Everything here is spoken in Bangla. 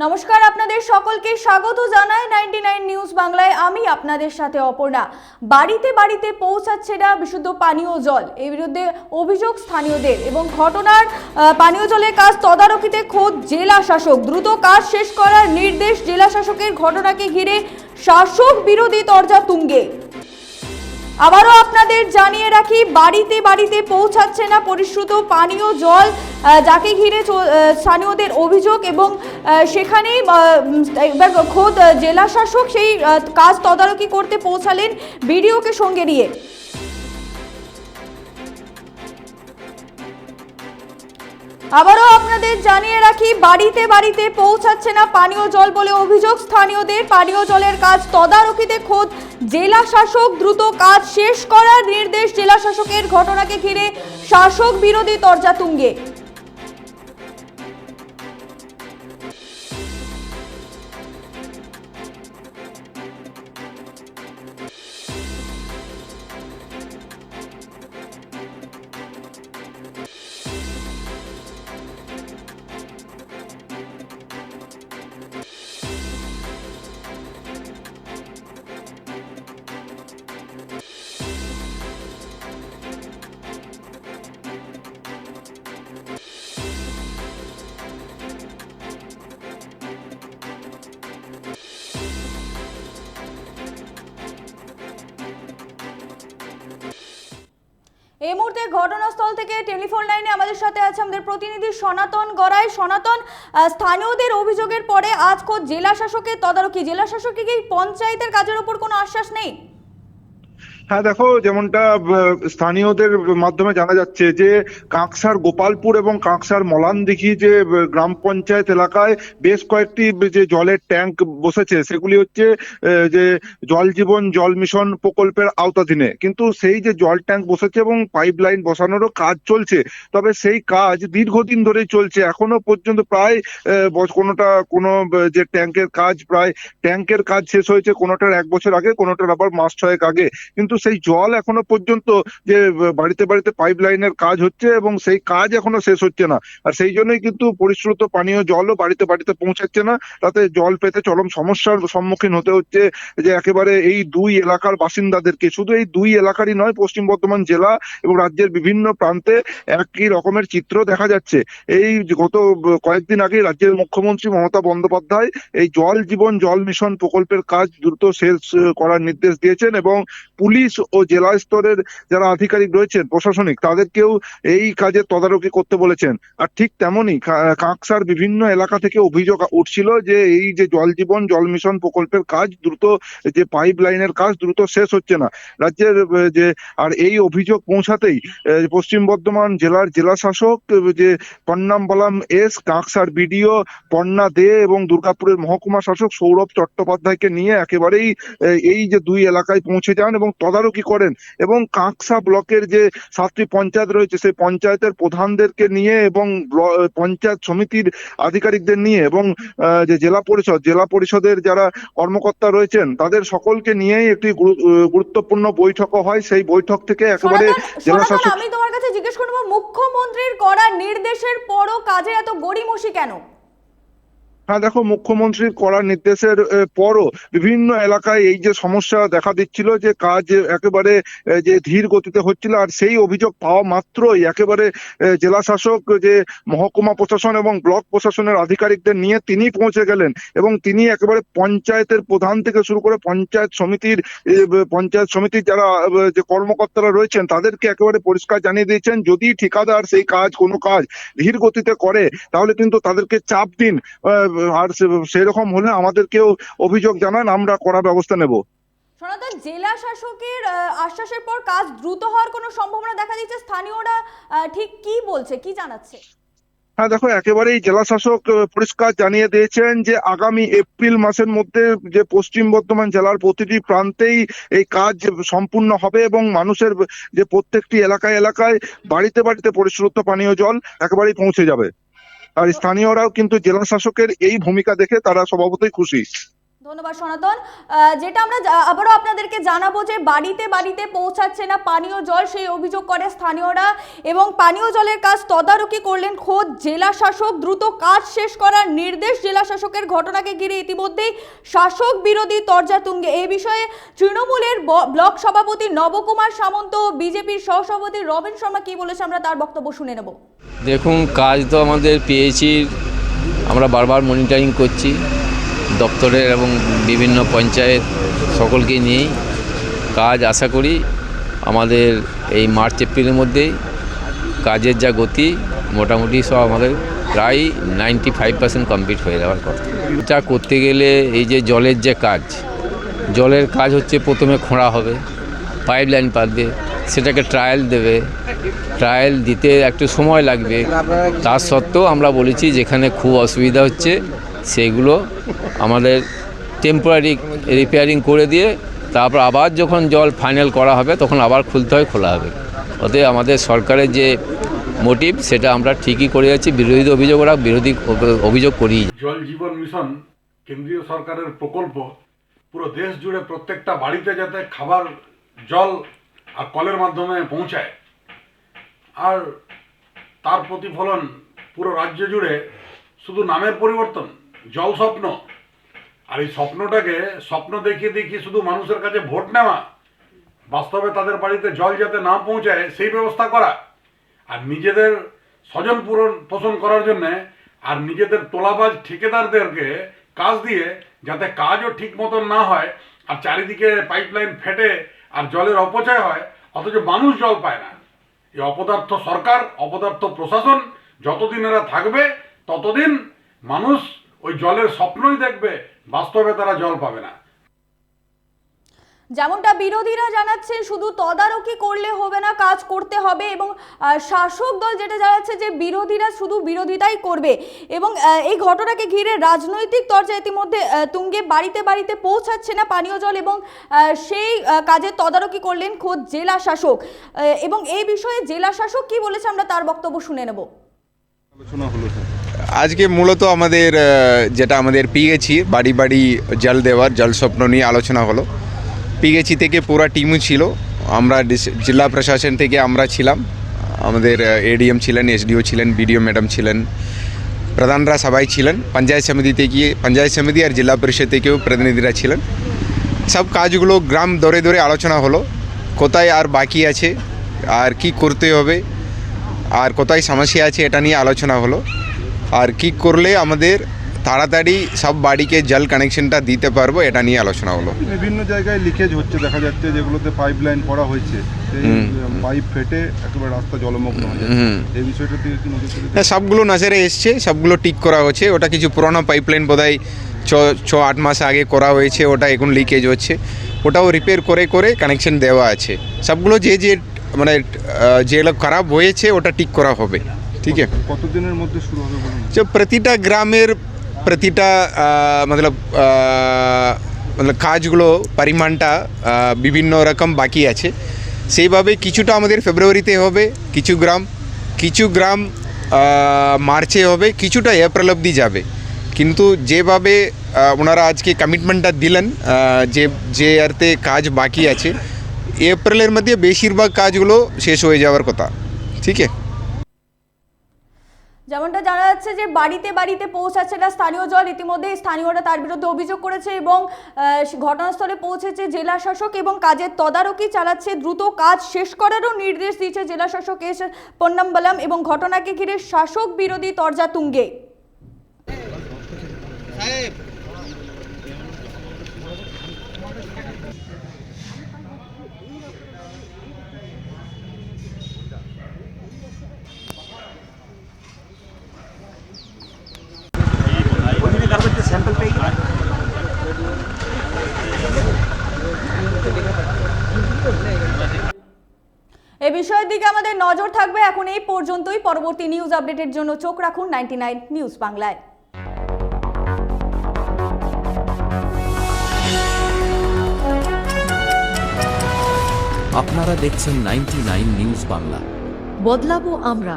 নমস্কার, আপনাদের সকলকে স্বাগত জানাই 99 নিউজ বাংলায়। আমি আপনাদের সাথে অপর্ণা। বাড়িতে বাড়িতে পৌঁছাচ্ছে না বিশুদ্ধ পানীয় জল, এই বিরুদ্ধে অভিযোগ স্থানীয়দের এবং ঘটনার পানীয় জলের কাজ তদারকিতে খোদ জেলা শাসক। দ্রুত কাজ শেষ করার নির্দেশ জেলা শাসকের। ঘটনাকে ঘিরে শাসক বিরোধী তরজা তুঙ্গে। আবারও আপনাদের জানিয়ে রাখি, বাড়িতে বাড়িতে পৌঁছাচ্ছে না পরিশ্রুত পানীয় জল, যাকে ঘিরে স্থানীয়দের অভিযোগ এবং সেখানেই খোদ জেলা শাসক সেই কাজ তদারকি করতে পৌঁছালেন বিডিওকে সঙ্গে নিয়ে। আবারও আপনাদের জানিয়ে রাখি, বাড়িতে বাড়িতে পৌঁছাচ্ছে না পানীয় জল বলে অভিযোগ স্থানীয়দের। পানীয় জলের কাজ তদারকিতে খোদ জেলা শাসক। দ্রুত কাজ শেষ করার নির্দেশ জেলা শাসকের। ঘটনাকে ঘিরে শাসক বিরোধী তরজা তুঙ্গে। এই মুহূর্তে ঘটনাস্থল থেকে টেলিফোন লাইনে আমাদের সাথে আছে আমাদের প্রতিনিধি সনাতন গড়াই। সনাতন, স্থানীয়দের অভিযোগের পরে আজ খোদ জেলা শাসকের তদারকি। জেলা শাসকের কি পঞ্চায়েতের কাজের উপর কোনো আশ্বাস নেই? হ্যাঁ, দেখো, যেমনটা স্থানীয়দের মাধ্যমে জানা যাচ্ছে যে কাঁকসার গোপালপুর এবং কাঁকসার মলানদিঘি যে গ্রাম পঞ্চায়েত এলাকায় বেশ কয়েকটি যে জলের ট্যাঙ্ক বসেছে, সেগুলি হচ্ছে যে জল জীবন জল মিশন প্রকল্পের আওতাধীনে। কিন্তু সেই যে জল ট্যাঙ্ক বসেছে এবং পাইপ লাইন বসানোরও কাজ চলছে, তবে সেই কাজ দীর্ঘদিন ধরেই চলছে। এখনো পর্যন্ত প্রায় কোনো যে ট্যাঙ্কের কাজ শেষ হয়েছে কোনোটার 1 বছর আগে, কোনোটার আবার মাস 6 আগে। কিন্তু সেই জল এখনো পর্যন্ত যে বাড়িতে বাড়িতে পাইপ লাইনের কাজ হচ্ছে এবং সেই কাজ এখনো শেষ হচ্ছে না। আর সেই জন্যই কিন্তু পরিশ্রুত পানীয় জলও বাড়িতে বাড়িতে পৌঁছাচ্ছে না। তাতে জল পেতে চরম সমস্যার সম্মুখীন হতে হচ্ছে যে একেবারে এই দুই এলাকার বাসিন্দাদেরকে। শুধু এই দুই এলাকারই নয়, পশ্চিম বর্ধমান জেলা এবং রাজ্যের বিভিন্ন প্রান্তে একই রকমের চিত্র দেখা যাচ্ছে। এই গত কয়েকদিন আগে রাজ্যের মুখ্যমন্ত্রী মমতা বন্দ্যোপাধ্যায় এই জল জীবন জল মিশন প্রকল্পের কাজ দ্রুত শেষ করার নির্দেশ দিয়েছেন এবং পুলিশ ও জেলা স্তরের যারা আধিকারিক রয়েছেন প্রশাসনিক, তাদেরকেও এই কাজের তদারকি করতে বলেছেন। আর ঠিক তেমনই কাঁকসার বিভিন্ন এলাকা থেকে অভিযোগ উঠছিল যে এই যে জল জীবন জল মিশন প্রকল্পের কাজ দ্রুত, যে পাইপ লাইনের কাজ দ্রুত শেষ হচ্ছে না রাজ্যের যে। আর এই অভিযোগ পৌঁছাতেই পশ্চিম বর্ধমান জেলার জেলা শাসক যে পন্নামবালাম এস, কাঁকসার বিডিও পন্না দে এবং দুর্গাপুরের মহকুমা শাসক সৌরভ চট্টোপাধ্যায়কে নিয়ে একেবারেই এই যে দুই এলাকায় পৌঁছে যান এবং তদারকি করেন। এবং কাঁকসা ব্লকের যে 7টি পঞ্চায়েত রয়েছে সেই পঞ্চায়েতের প্রধানদেরকে নিয়ে এবং পঞ্চায়েত সমিতির আধিকারিকদের নিয়ে এবং যে জেলা পরিষদের যারা কর্মকর্তা রয়েছেন তাদের সকলকে নিয়েই একটি গুরুত্বপূর্ণ বৈঠকও হয়। সেই বৈঠক থেকে একেবারে জেলা শাসক। আমি তোমার কাছে জিজ্ঞেস করব, মুখ্যমন্ত্রীর করা নির্দেশের পরও কাজে এত গড়িমসি কেন? হ্যাঁ, দেখো, মুখ্যমন্ত্রীর কড়া নির্দেশের পরও বিভিন্ন এলাকায় এই যে সমস্যা দেখা দিচ্ছিল যে কাজ একেবারে যে ধীর গতিতে হচ্ছিল। আর সেই অভিযোগ পাওয়া মাত্রই একেবারে জেলা শাসক যে মহকুমা প্রশাসন এবং ব্লক প্রশাসনের আধিকারিকদের নিয়ে তিনি পৌঁছে গেলেন এবং তিনি একেবারে পঞ্চায়েতের প্রধান থেকে শুরু করে পঞ্চায়েত সমিতির যারা যে কর্মকর্তারা রয়েছেন তাদেরকে একেবারে পরিষ্কার জানিয়ে দিয়েছেন, যদি ঠিকাদার সেই কোনো কাজ ধীর গতিতে করে তাহলে কিন্তু তাদেরকে চাপ দিন, আর সেরকম হলে আমাদেরকেও অভিযোগ জানান, আমরা কড়া ব্যবস্থা নেব। সনাতন, জেলা শাসকের আশ্বাসের পর কাজ দ্রুত হওয়ার কোনো সম্ভাবনা দেখা দিচ্ছে? স্থানীয়রা ঠিক কি বলছে, কি জানাচ্ছে? হ্যাঁ, দেখো, একেবারেই জেলা শাসক পরিষ্কার জানিয়ে দিয়েছেন যে আগামী এপ্রিল মাসের মধ্যে যে পশ্চিম বর্ধমান জেলার প্রতিটি প্রান্তেই এই কাজ সম্পূর্ণ হবে এবং মানুষের যে প্রত্যেকটি এলাকায় এলাকায় বাড়িতে বাড়িতে পরিশ্রুত পানীয় জল একেবারেই পৌঁছে যাবে। আর স্থানীয়রাও কিন্তু জেলা শাসকের এই ভূমিকা দেখে তারা স্বভাবতই খুশি। ধন্যবাদ সনাতন। যেটা আমরা আবারও আপনাদেরকে জানাবো যে বাড়িতে বাড়িতে পৌঁছাচ্ছে না পানীয় জল, সেই অভিযোগ করে স্থানীয়রা এবং পানীয় জলের কাজ তদারকি করলেন খোদ জেলা শাসক। দ্রুত কাজ শেষ করার নির্দেশ জেলা শাসকের। ঘটনাকে ঘিরে ইতিমধ্যেই শাসক বিরোধী তরজা তুঙ্গে। এই বিষয়ে তৃণমূলের ব্লক সভাপতি নবকুমার সামন্ত, বিজেপির সহসভাপতি রবিন শর্মা কি বলেছে আমরা তার বক্তব্য শুনে নেব। দেখুন, কাজ তো আমাদের পিএইচির আমরা বারবার মনিটরিং করছি, দপ্তরের এবং বিভিন্ন পঞ্চায়েত সকলকে নিয়েই কাজ। আশা করি আমাদের এই মার্চ এপ্রিলের মধ্যেই কাজের যা গতি মোটামুটি সব আমাদের প্রায় 95% কমপ্লিট হয়ে যাওয়ার কথা। এটা করতে গেলে এই যে জলের যে কাজ, জলের কাজ হচ্ছে প্রথমে খোঁড়া হবে, পাইপ লাইন পাতবে, সেটাকে ট্রায়াল দেবে, ট্রায়াল দিতে একটু সময় লাগবে। তার সত্ত্বেও আমরা বলেছি যেখানে খুব অসুবিধা হচ্ছে সেগুলো আমাদের টেম্পোরারি রিপেয়ারিং করে দিয়ে তারপর আবার যখন জল ফাইনাল করা হবে তখন আবার খুলতে হয়, খোলা হবে। অতএব আমাদের সরকারের যে মোটিভ সেটা আমরা ঠিকই করে যাচ্ছি। বিরোধী অভিযোগ করি। জল জীবন মিশন কেন্দ্রীয় সরকারের প্রকল্প, পুরো দেশ জুড়ে প্রত্যেকটা বাড়িতে যাতে খাবার জল আর কলের মাধ্যমে পৌঁছায়, আর তার প্রতিফলন পুরো রাজ্য জুড়ে। শুধু নামের পরিবর্তন, জল স্বপ্ন, আর এই স্বপ্নটাকে স্বপ্ন দেখিয়ে দেখিয়ে শুধু মানুষের কাছে ভোট নেওয়া, বাস্তবে তাদের বাড়িতে জল যাতে না পৌঁছায় সেই ব্যবস্থা করা, আর নিজেদের স্বজন পোষণ করার জন্যে আর নিজেদের তোলাবাজ ঠিকাদারদেরকে কাজ দিয়ে যাতে কাজও ঠিক মতন না হয়, আর চারিদিকে পাইপলাইন ফেটে আর জলের অপচয় হয়, অথচ মানুষ জল পায় না। এই অপদার্থ সরকার, অপদার্থ প্রশাসন যতদিন এরা থাকবে ততদিন মানুষ ওই জলের স্বপ্নই দেখবে, বাস্তবে তারা জল পাবে না। যেমনটা বিরোধীরা জানাচ্ছে, শুধু তদারকি করলে হবে না, কাজ করতে হবে। এবং শাসক দল যেটা জানাচ্ছে যে বিরোধীরা শুধু বিরোধিতাই করবে। এবং এই ঘটনাকে ঘিরে রাজনৈতিক তরজা ইতিমধ্যে তুঙ্গে। বাড়িতে বাড়িতে পৌঁছাচ্ছে না পানীয় জল এবং সেই কাজের তদারকি করলেন খোদ জেলা শাসক। এবং এই বিষয়ে জেলা শাসক কি বলেছে আমরা তার বক্তব্য শুনে নেব। আজকে মূলত আমাদের যেটা আমাদের পিএইচি বাড়ি বাড়ি জল দেওয়ার জল স্বপ্ন নিয়ে আলোচনা হলো। পিএইচি থেকে পুরো টিমও ছিল, আমরা জেলা প্রশাসন থেকে আমরা ছিলাম, আমাদের এডিএম ছিলেন, এসডিও ছিলেন, বিডিও ম্যাডাম ছিলেন, প্রধানরা সবাই ছিলেন। পঞ্চায়েত সমিতি আর জেলা পরিষদ থেকেও প্রতিনিধিরা ছিলেন। সব কাজগুলো গ্রাম দরে দরে আলোচনা হলো, কোথায় আর বাকি আছে, আর কি করতে হবে, আর কোথায় সমস্যা আছে এটা নিয়ে আলোচনা হলো। আর কি করলে আমাদের তাড়াতাড়ি সব বাড়িকে জল কানেকশনটা দিতে পারবো এটা নিয়ে আলোচনা হলো। বিভিন্ন জায়গায় লিকেজ হচ্ছে দেখা যাচ্ছে, যেগুলোতে পাইপ লাইন করা হয়েছে পাইপ ফেটে একেবারে রাস্তা জলমগ্ন হয়ে যাচ্ছে। এই বিষয়টা দিয়ে কি নজর দিতে? সবগুলো নজরে এসছে, সবগুলো ঠিক করা হচ্ছে। ওটা কিছু পুরোনো পাইপ লাইন বোধহয় 6-8 মাস আগে করা হয়েছে, ওটা এখন লিকেজ হচ্ছে, ওটাও রিপেয়ার করে কানেকশন দেওয়া আছে। সবগুলো যে মানে যেগুলো খারাপ হয়েছে ওটা ঠিক করা হবে। ঠিক আছে, কতদিনের মধ্যে শুরু হবে বলুন? যে প্রতিটা গ্রামের প্রতিটা মতলব কাজগুলো পরিমাণটা বিভিন্ন রকম বাকি আছে। সেইভাবে কিছুটা আমাদের ফেব্রুয়ারিতে হবে, কিছু গ্রাম মার্চে হবে, কিছুটা এপ্রিল অবধি যাবে। কিন্তু যেভাবে ওনারা আজকে কমিটমেন্টটা দিলেন, যে আরতে কাজ বাকি আছে এপ্রিলের মধ্যে বেশিরভাগ কাজগুলো শেষ হয়ে যাওয়ার কথা। ঠিক আছে, যেমনটা জানা যাচ্ছে যে বাড়িতে বাড়িতে পৌঁছাচ্ছে না স্থানীয় জল। ইতিমধ্যে স্থানীয়রা তার বিরুদ্ধে অভিযোগ করেছে এবং ঘটনাস্থলে পৌঁছেছে জেলা শাসক এবং কাজের তদারকি চালাচ্ছে। দ্রুত কাজ শেষ করারও নির্দেশ দিয়েছে জেলা শাসক এস পন্নাম্বলম। এবং ঘটনাকে ঘিরে শাসক বিরোধী তরজা তুঙ্গে। এই বিষয়ের দিকে আমাদের নজর থাকবে। এখন এই পর্যন্তই। পরবর্তী নিউজ আপডেটের জন্য চোখ রাখুন 99 নিউজ বাংলায়। আপনারা দেখছেন 99 নিউজ বাংলা। বদলাবো আমরা।